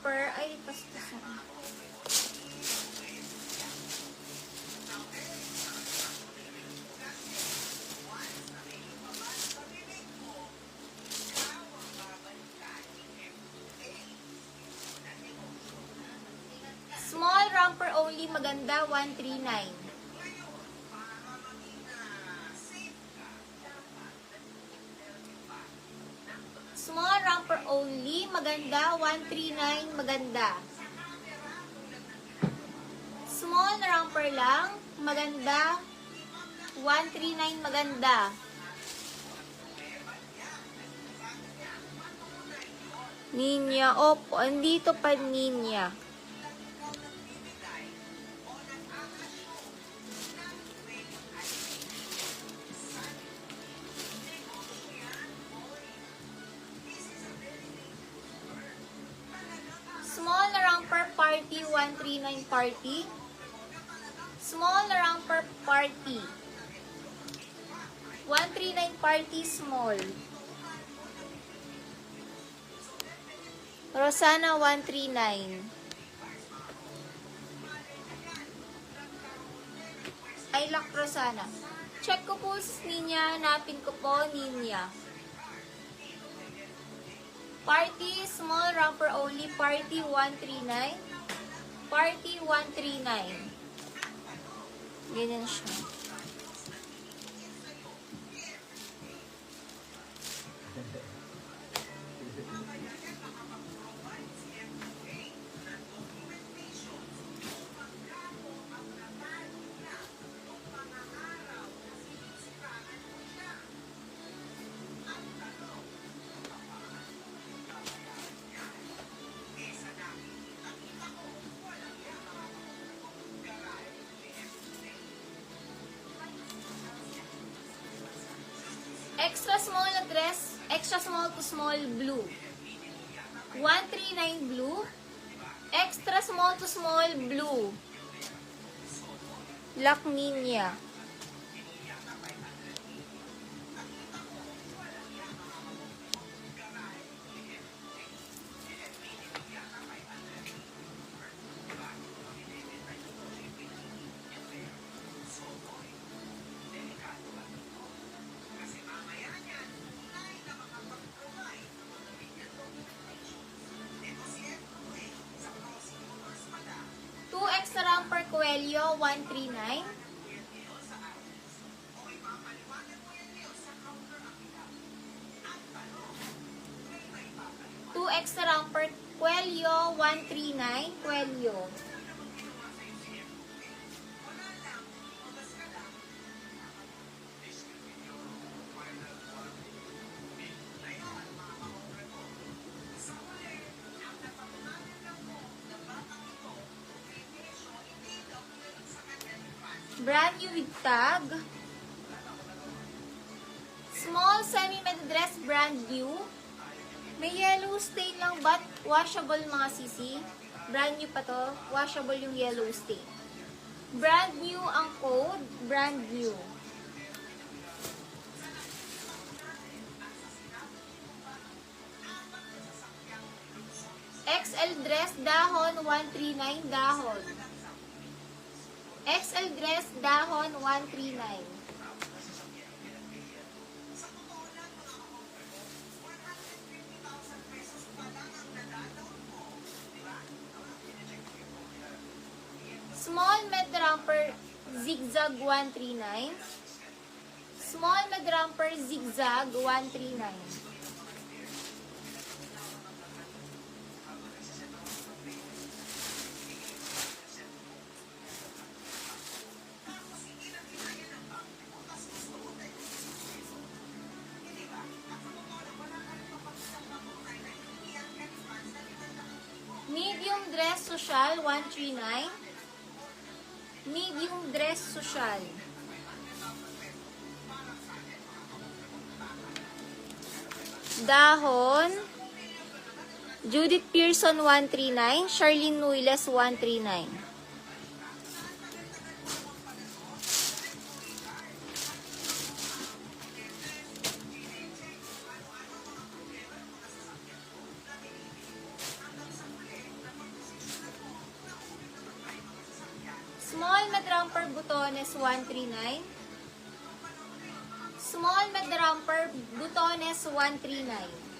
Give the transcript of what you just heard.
romper, ay, paspas na. Small romper only, maganda, 139. Small romper only, maganda, 139, maganda. Small romper lang, maganda, 139, maganda. Ninya, opo, andito pa Ninya. Small romper party, 139 party. Small romper party. 139 party, small. Rosana, 139. I lock Rosana. Check ko po sa Ninya. Hanapin ko po Ninya. Party, small romper only. Party, 139. Party, 139. Ganyan siya. Extra small na dress, extra small to small blue. 139 blue. Extra small to small blue. Lock Ninya. Extra romper Coelho, 139. Two extra romper Coelho, 139. Coelho. Brand new with tag. Small semi-med dress, brand new. May yellow stain lang, but washable mga sisi. Brand new pa to. Washable yung yellow stain. Brand new ang code. Brand new. XL dress, dahon, 139, dahon. XL dress, dahon, 139. Small med romper, zigzag, 139. Small med romper, zigzag, 139. Medium dress social, 139. Medium dress social. Dahon. Judith Pearson, 139. Charlene Nuiles, 139. Small med romper butones 139. Small med romper butones 139.